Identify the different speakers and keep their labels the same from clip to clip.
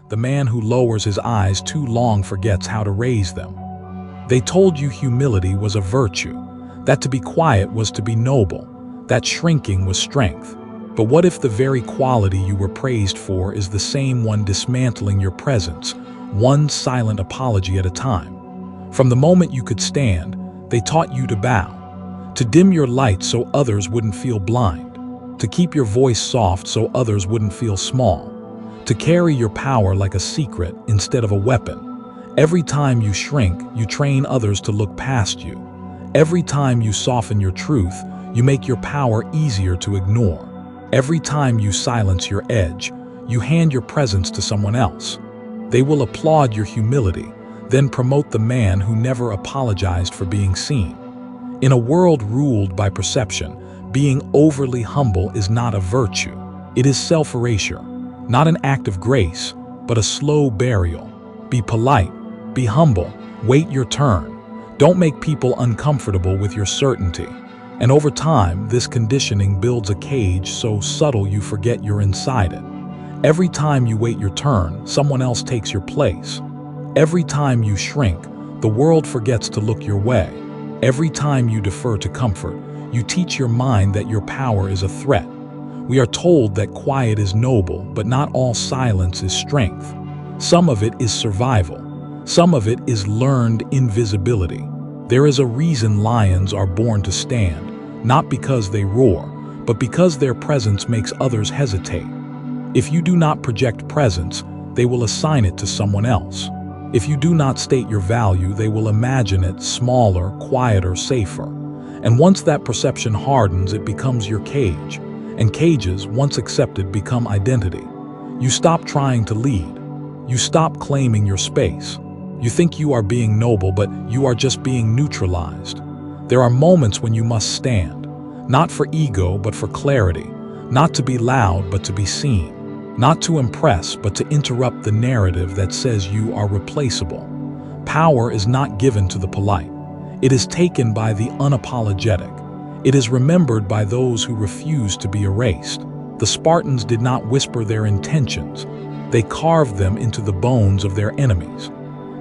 Speaker 1: The man who lowers his eyes too long forgets how to raise them. They told you humility was a virtue, that to be quiet was to be noble, that shrinking was strength. But what if the very quality you were praised for is the same one dismantling your presence, one silent apology at a time? From the moment you could stand, they taught you to bow, to dim your light so others wouldn't feel blind, to keep your voice soft so others wouldn't feel small, to carry your power like a secret instead of a weapon. Every time you shrink, you train others to look past you. Every time you soften your truth, you make your power easier to ignore. Every time you silence your edge, you hand your presence to someone else. They will applaud your humility, then promote the man who never apologized for being seen. In a world ruled by perception, being overly humble is not a virtue. It is self-erasure, not an act of grace, but a slow burial. Be polite, be humble, wait your turn. Don't make people uncomfortable with your certainty. And over time, this conditioning builds a cage so subtle you forget you're inside it. Every time you wait your turn, someone else takes your place. Every time you shrink, the world forgets to look your way. Every time you defer to comfort, you teach your mind that your power is a threat. We are told that quiet is noble, but not all silence is strength. Some of it is survival. Some of it is learned invisibility. There is a reason lions are born to stand, not because they roar, but because their presence makes others hesitate. If you do not project presence, they will assign it to someone else. If you do not state your value, they will imagine it smaller, quieter, safer. And once that perception hardens, it becomes your cage. And cages, once accepted, become identity. You stop trying to lead. You stop claiming your space. You think you are being noble, but you are just being neutralized. There are moments when you must stand, not for ego, but for clarity, not to be loud, but to be seen, not to impress, but to interrupt the narrative that says you are replaceable. Power is not given to the polite. It is taken by the unapologetic. It is remembered by those who refuse to be erased. The Spartans did not whisper their intentions. They carved them into the bones of their enemies.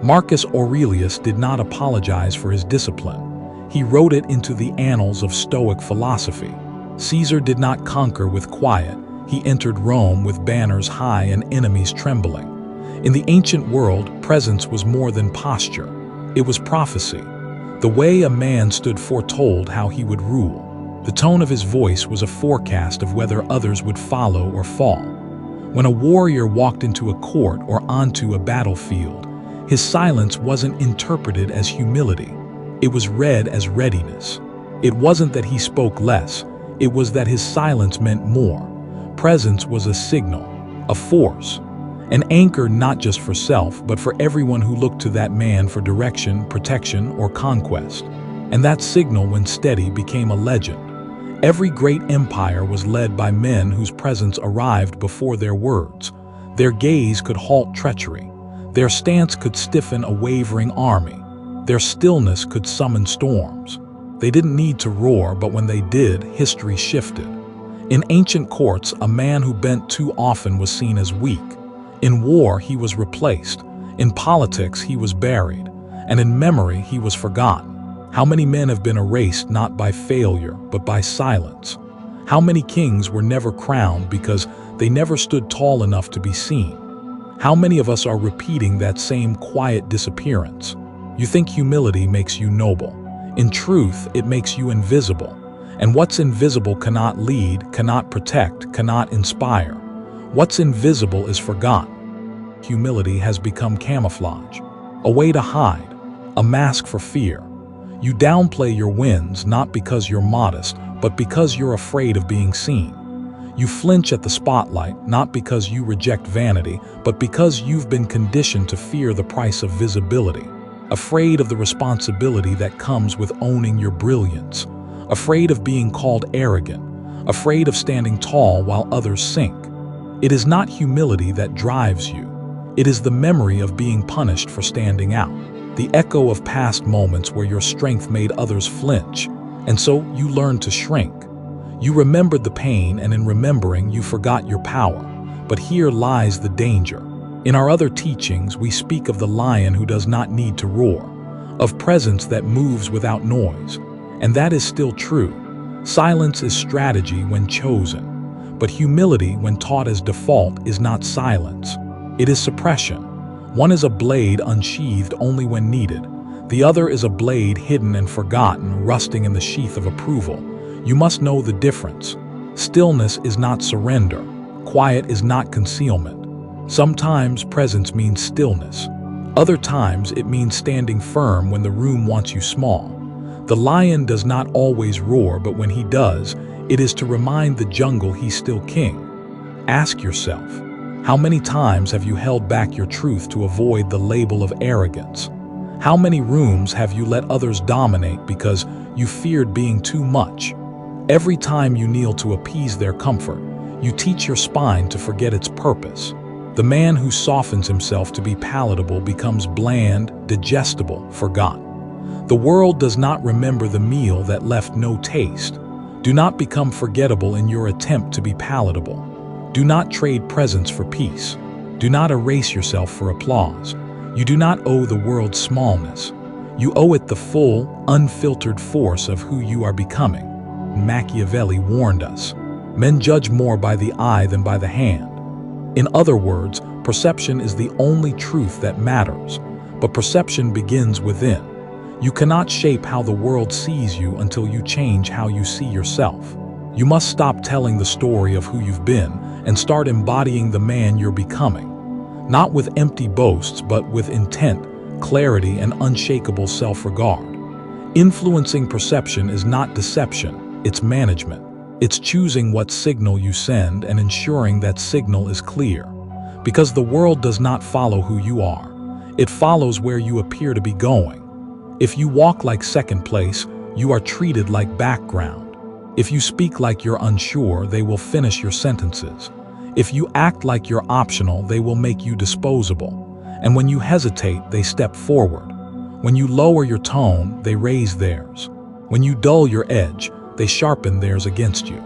Speaker 1: Marcus Aurelius did not apologize for his discipline. He wrote it into the annals of Stoic philosophy. Caesar did not conquer with quiet. He entered Rome with banners high and enemies trembling. In the ancient world, presence was more than posture. It was prophecy. The way a man stood foretold how he would rule. The tone of his voice was a forecast of whether others would follow or fall. When a warrior walked into a court or onto a battlefield, his silence wasn't interpreted as humility. It was read as readiness. It wasn't that he spoke less. It was that his silence meant more. Presence was a signal, a force, an anchor not just for self, but for everyone who looked to that man for direction, protection, or conquest. And that signal, when steady, became a legend. Every great empire was led by men whose presence arrived before their words. Their gaze could halt treachery. Their stance could stiffen a wavering army. Their stillness could summon storms. They didn't need to roar, but when they did, history shifted. In ancient courts, a man who bent too often was seen as weak. In war, he was replaced. In politics, he was buried. And in memory, he was forgotten. How many men have been erased not by failure, but by silence? How many kings were never crowned because they never stood tall enough to be seen? How many of us are repeating that same quiet disappearance? You think humility makes you noble. In truth, it makes you invisible. And what's invisible cannot lead, cannot protect, cannot inspire. What's invisible is forgotten. Humility has become camouflage, a way to hide, a mask for fear. You downplay your wins not because you're modest, but because you're afraid of being seen. You flinch at the spotlight not because you reject vanity, but because you've been conditioned to fear the price of visibility. Afraid of the responsibility that comes with owning your brilliance. Afraid of being called arrogant. Afraid of standing tall while others sink. It is not humility that drives you. It is the memory of being punished for standing out. The echo of past moments where your strength made others flinch, and so you learned to shrink. You remembered the pain, and in remembering, you forgot your power. But here lies the danger. In our other teachings, we speak of the lion who does not need to roar, of presence that moves without noise. And that is still true. Silence is strategy when chosen. But humility, when taught as default, is not silence. It is suppression. One is a blade unsheathed only when needed. The other is a blade hidden and forgotten, rusting in the sheath of approval. You must know the difference. Stillness is not surrender. Quiet is not concealment. Sometimes presence means stillness. Other times it means standing firm when the room wants you small. The lion does not always roar, but when he does, it is to remind the jungle he's still king. Ask yourself, how many times have you held back your truth to avoid the label of arrogance? How many rooms have you let others dominate because you feared being too much? Every time you kneel to appease their comfort, you teach your spine to forget its purpose. The man who softens himself to be palatable becomes bland, digestible, forgotten. The world does not remember the meal that left no taste. Do not become forgettable in your attempt to be palatable. Do not trade presence for peace. Do not erase yourself for applause. You do not owe the world smallness. You owe it the full, unfiltered force of who you are becoming. Machiavelli warned us, men judge more by the eye than by the hand. In other words, perception is the only truth that matters, but perception begins within. You cannot shape how the world sees you until you change how you see yourself. You must stop telling the story of who you've been and start embodying the man you're becoming. Not with empty boasts, but with intent, clarity, and unshakable self-regard. Influencing perception is not deception, it's management. It's choosing what signal you send and ensuring that signal is clear. Because the world does not follow who you are. It follows where you appear to be going. If you walk like second place, you are treated like background. If you speak like you're unsure, they will finish your sentences. If you act like you're optional, they will make you disposable. And when you hesitate, they step forward. When you lower your tone, they raise theirs. When you dull your edge, they sharpen theirs against you.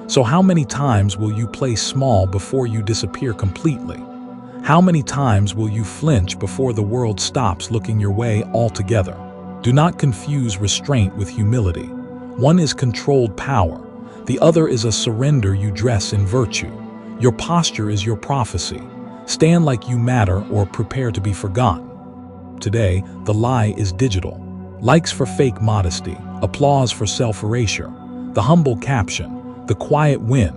Speaker 1: So how many times will you play small before you disappear completely? How many times will you flinch before the world stops looking your way altogether? Do not confuse restraint with humility. One is controlled power. The other is a surrender you dress in virtue. Your posture is your prophecy. Stand like you matter or prepare to be forgotten. Today, the lie is digital. Likes for fake modesty, applause for self-erasure, the humble caption, the quiet win,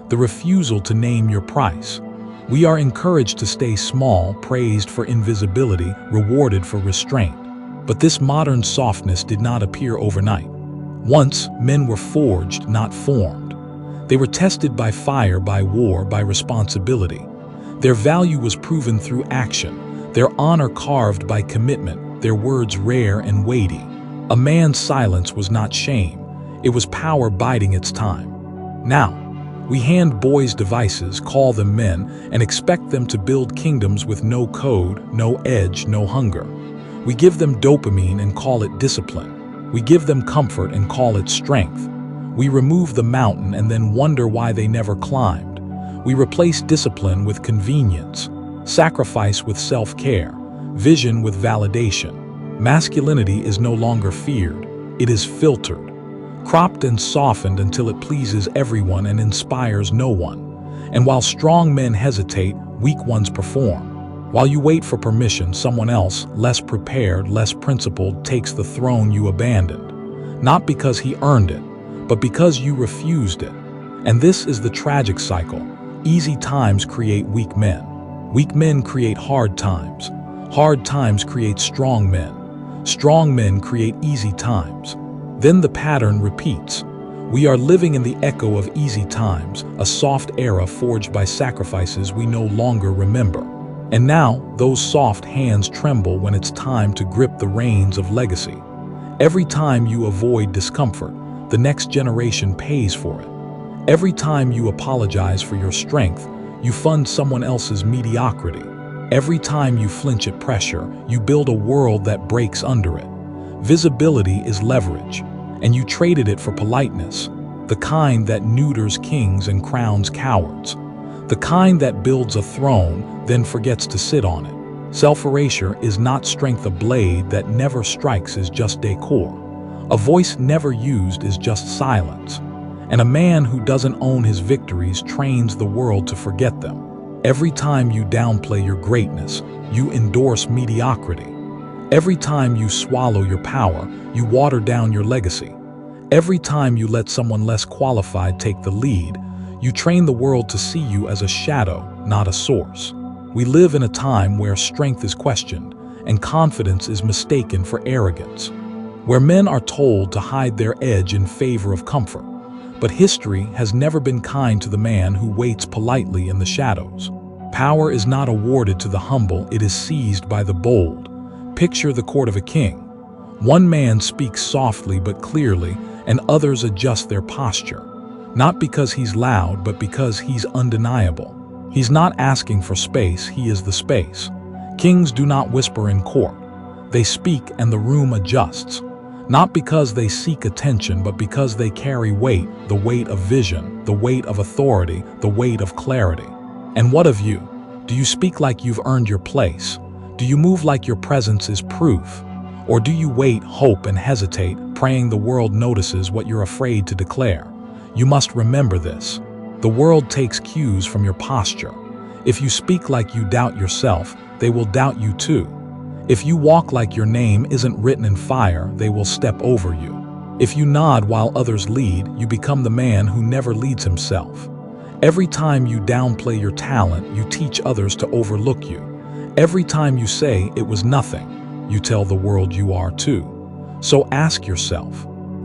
Speaker 1: the refusal to name your price. We are encouraged to stay small, praised for invisibility, rewarded for restraint. But this modern softness did not appear overnight. Once, men were forged, not formed. They were tested by fire, by war, by responsibility. Their value was proven through action, their honor carved by commitment, their words rare and weighty. A man's silence was not shame, it was power biding its time. Now, we hand boys devices, call them men, and expect them to build kingdoms with no code, no edge, no hunger. We give them dopamine and call it discipline. We give them comfort and call it strength. We remove the mountain and then wonder why they never climbed. We replace discipline with convenience, sacrifice with self-care, vision with validation. Masculinity is no longer feared, it is filtered, cropped and softened until it pleases everyone and inspires no one. And while strong men hesitate, weak ones perform. While you wait for permission, someone else, less prepared, less principled, takes the throne you abandoned. Not because he earned it, but because you refused it. And this is the tragic cycle. Easy times create weak men. Weak men create hard times. Hard times create strong men. Strong men create easy times. Then the pattern repeats. We are living in the echo of easy times, a soft era forged by sacrifices we no longer remember. And now, those soft hands tremble when it's time to grip the reins of legacy. Every time you avoid discomfort, the next generation pays for it. Every time you apologize for your strength, you fund someone else's mediocrity. Every time you flinch at pressure, you build a world that breaks under it. Visibility is leverage, and you traded it for politeness, the kind that neuters kings and crowns cowards. The kind that builds a throne, then forgets to sit on it. Self-erasure is not strength. A blade that never strikes is just decor. A voice never used is just silence. And a man who doesn't own his victories trains the world to forget them. Every time you downplay your greatness, you endorse mediocrity. Every time you swallow your power, you water down your legacy. Every time you let someone less qualified take the lead, you train the world to see you as a shadow, not a source. We live in a time where strength is questioned and confidence is mistaken for arrogance, where men are told to hide their edge in favor of comfort. But history has never been kind to the man who waits politely in the shadows. Power is not awarded to the humble, it is seized by the bold. Picture the court of a king. One man speaks softly but clearly, and others adjust their posture. Not because he's loud, but because he's undeniable. He's not asking for space, he is the space. Kings do not whisper in court. They speak and the room adjusts. Not because they seek attention, but because they carry weight, the weight of vision, the weight of authority, the weight of clarity. And what of you? Do you speak like you've earned your place? Do you move like your presence is proof? Or do you wait, hope, and hesitate, praying the world notices what you're afraid to declare? You must remember this. The world takes cues from your posture. If you speak like you doubt yourself, they will doubt you too. If you walk like your name isn't written in fire, they will step over you. If you nod while others lead, you become the man who never leads himself. Every time you downplay your talent, you teach others to overlook you. Every time you say it was nothing, you tell the world you are too. So ask yourself,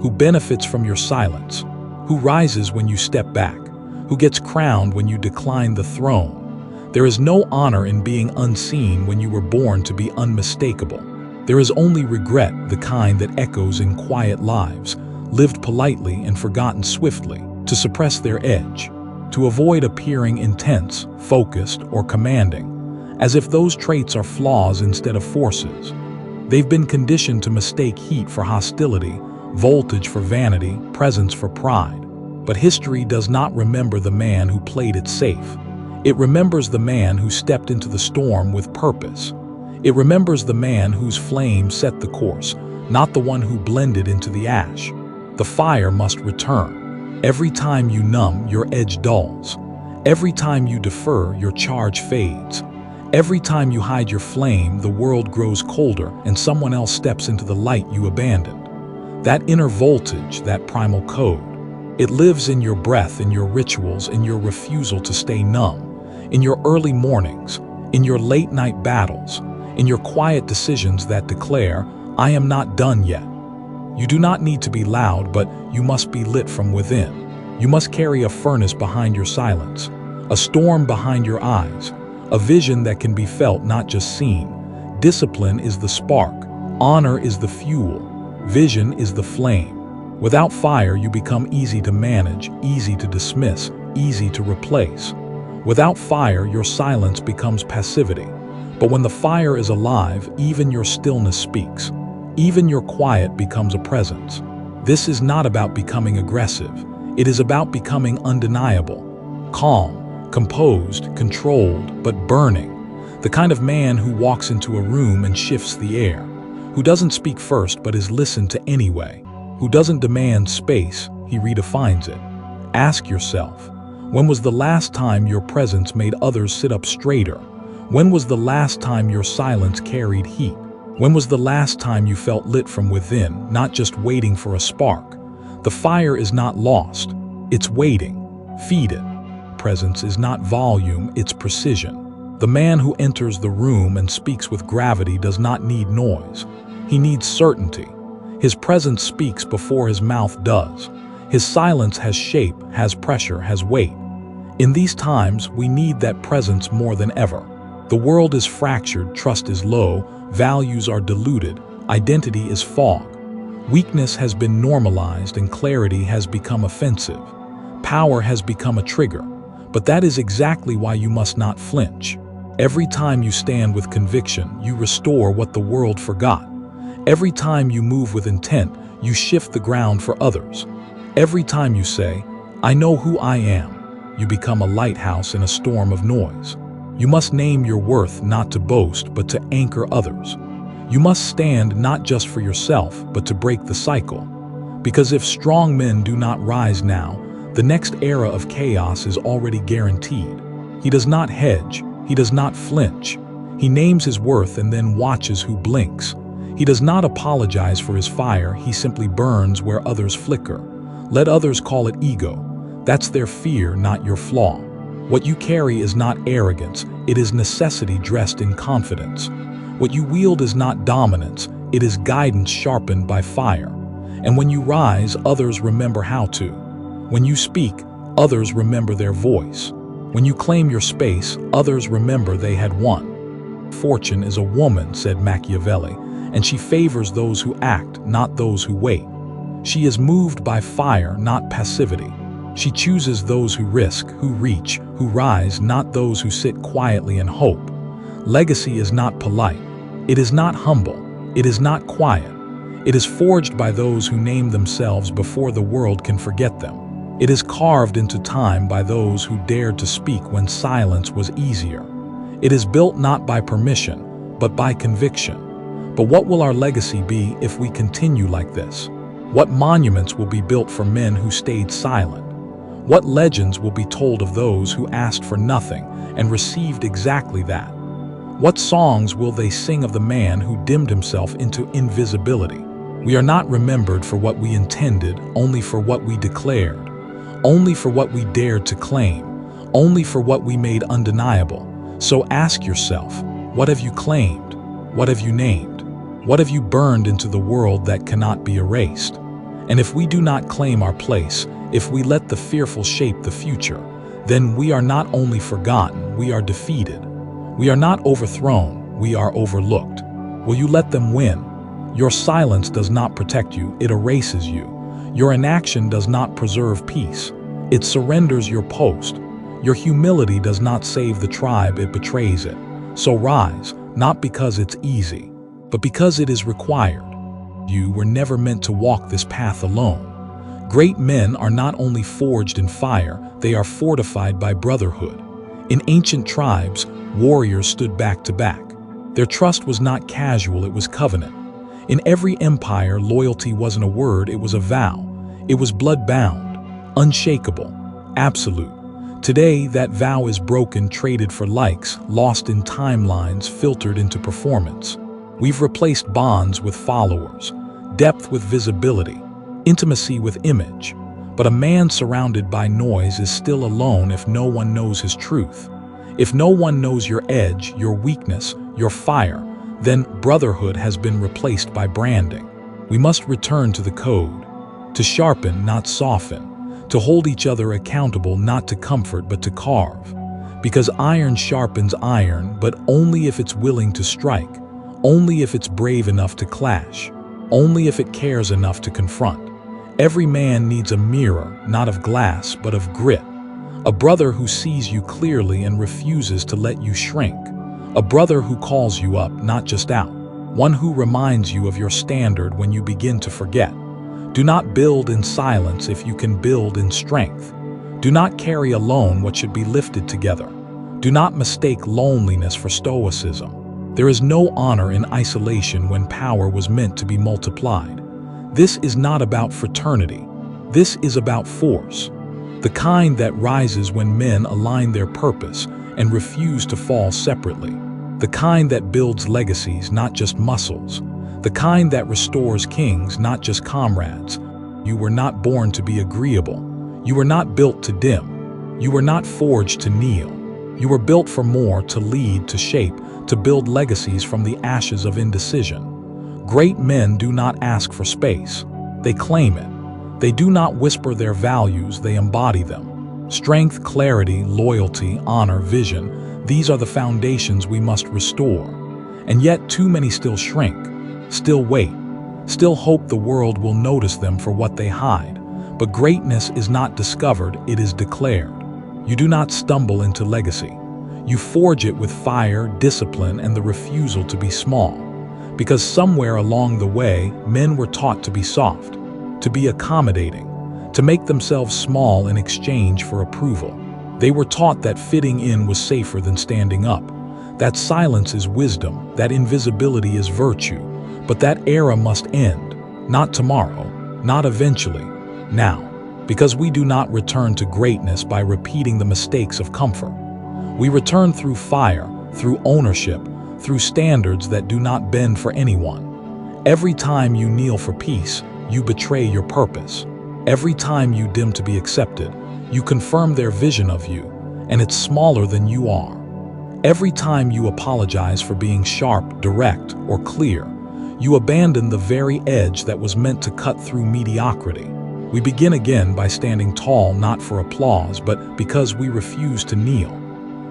Speaker 1: who benefits from your silence? Who rises when you step back? Who gets crowned when you decline the throne? There is no honor in being unseen when you were born to be unmistakable. There is only regret, the kind that echoes in quiet lives, lived politely and forgotten swiftly, to suppress their edge, to avoid appearing intense, focused, or commanding, as if those traits are flaws instead of forces. They've been conditioned to mistake heat for hostility, voltage for vanity, presence for pride. But history does not remember the man who played it safe. It remembers the man who stepped into the storm with purpose. It remembers the man whose flame set the course, not the one who blended into the ash. The fire must return. Every time you numb, your edge dulls. Every time you defer, your charge fades. Every time you hide your flame, the world grows colder and someone else steps into the light you abandoned. That inner voltage, that primal code, it lives in your breath, in your rituals, in your refusal to stay numb, in your early mornings, in your late-night battles, in your quiet decisions that declare, I am not done yet. You do not need to be loud, but you must be lit from within. You must carry a furnace behind your silence, a storm behind your eyes, a vision that can be felt, not just seen. Discipline is the spark, honor is the fuel, vision is the flame. Without fire, you become easy to manage, easy to dismiss, easy to replace. Without fire, your silence becomes passivity. But when the fire is alive, even your stillness speaks. Even your quiet becomes a presence. This is not about becoming aggressive. It is about becoming undeniable, calm, composed, controlled, but burning. The kind of man who walks into a room and shifts the air, who doesn't speak first but is listened to anyway, who doesn't demand space, he redefines it. Ask yourself, when was the last time your presence made others sit up straighter? When was the last time your silence carried heat? When was the last time you felt lit from within, not just waiting for a spark? The fire is not lost, it's waiting. Feed it. Presence is not volume, it's precision. The man who enters the room and speaks with gravity does not need noise. He needs certainty. His presence speaks before his mouth does. His silence has shape, has pressure, has weight. In these times, we need that presence more than ever. The world is fractured, trust is low, values are diluted, identity is fog. Weakness has been normalized and clarity has become offensive. Power has become a trigger. But that is exactly why you must not flinch. Every time you stand with conviction, you restore what the world forgot. Every time you move with intent, you shift the ground for others. Every time you say, I know who I am, you become a lighthouse in a storm of noise. You must name your worth not to boast, but to anchor others. You must stand not just for yourself, but to break the cycle. Because if strong men do not rise now, the next era of chaos is already guaranteed. He does not hedge, he does not flinch. He names his worth and then watches who blinks. He does not apologize for his fire, he simply burns where others flicker. Let others call it ego. That's their fear, not your flaw. What you carry is not arrogance, it is necessity dressed in confidence. What you wield is not dominance, it is guidance sharpened by fire. And when you rise, others remember how to. When you speak, others remember their voice. When you claim your space, others remember they had won. Fortune is a woman, said Machiavelli, and she favors those who act, not those who wait. She is moved by fire, not passivity. She chooses those who risk, who reach, who rise, not those who sit quietly and hope. Legacy is not polite. It is not humble. It is not quiet. It is forged by those who name themselves before the world can forget them. It is carved into time by those who dared to speak when silence was easier. It is built not by permission, but by conviction. But what will our legacy be if we continue like this? What monuments will be built for men who stayed silent? What legends will be told of those who asked for nothing and received exactly that? What songs will they sing of the man who dimmed himself into invisibility? We are not remembered for what we intended, only for what we declared, only for what we dared to claim, only for what we made undeniable. So ask yourself, what have you claimed? What have you named? What have you burned into the world that cannot be erased? And if we do not claim our place, if we let the fearful shape the future, then we are not only forgotten, we are defeated. We are not overthrown, we are overlooked. Will you let them win? Your silence does not protect you, it erases you. Your inaction does not preserve peace, it surrenders your post. Your humility does not save the tribe, it betrays it. So rise, not because it's easy, but because it is required. You were never meant to walk this path alone. Great men are not only forged in fire, they are fortified by brotherhood. In ancient tribes, warriors stood back to back. Their trust was not casual, it was covenant. In every empire, loyalty wasn't a word, it was a vow. It was blood-bound, unshakable, absolute. Today, that vow is broken, traded for likes, lost in timelines, filtered into performance. We've replaced bonds with followers, depth with visibility, intimacy with image. But a man surrounded by noise is still alone if no one knows his truth. If no one knows your edge, your weakness, your fire, then brotherhood has been replaced by branding. We must return to the code, to sharpen, not soften, to hold each other accountable, not to comfort, but to carve. Because iron sharpens iron, but only if it's willing to strike, only if it's brave enough to clash, only if it cares enough to confront. Every man needs a mirror, not of glass, but of grit. A brother who sees you clearly and refuses to let you shrink. A brother who calls you up, not just out. One who reminds you of your standard when you begin to forget. Do not build in silence if you can build in strength. Do not carry alone what should be lifted together. Do not mistake loneliness for stoicism. There is no honor in isolation when power was meant to be multiplied. This is not about fraternity. This is about force. The kind that rises when men align their purpose and refuse to fall separately. The kind that builds legacies, not just muscles. The kind that restores kings, not just comrades. You were not born to be agreeable. You were not built to dim. You were not forged to kneel. You were built for more, to lead, to shape, to build legacies from the ashes of indecision. Great men do not ask for space. They claim it. They do not whisper their values, they embody them. Strength, clarity, loyalty, honor, vision, these are the foundations we must restore. And yet too many still shrink, still wait, still hope the world will notice them for what they hide. But greatness is not discovered, it is declared. You do not stumble into legacy. You forge it with fire, discipline, and the refusal to be small. Because somewhere along the way, men were taught to be soft, to be accommodating, to make themselves small in exchange for approval. They were taught that fitting in was safer than standing up, that silence is wisdom, that invisibility is virtue. But that era must end, not tomorrow, not eventually, now, because we do not return to greatness by repeating the mistakes of comfort. We return through fire, through ownership, through standards that do not bend for anyone. Every time you kneel for peace, you betray your purpose. Every time you dim to be accepted, you confirm their vision of you, and it's smaller than you are. Every time you apologize for being sharp, direct, or clear, you abandon the very edge that was meant to cut through mediocrity. We begin again by standing tall not for applause, but because we refuse to kneel.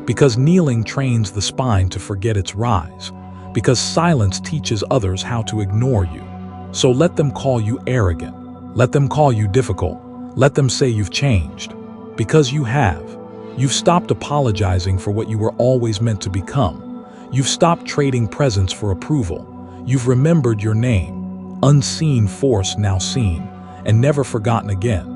Speaker 1: Because kneeling trains the spine to forget its rise. Because silence teaches others how to ignore you. So let them call you arrogant. Let them call you difficult. Let them say you've changed. Because you have. You've stopped apologizing for what you were always meant to become. You've stopped trading presents for approval. You've remembered your name, unseen force now seen, and never forgotten again.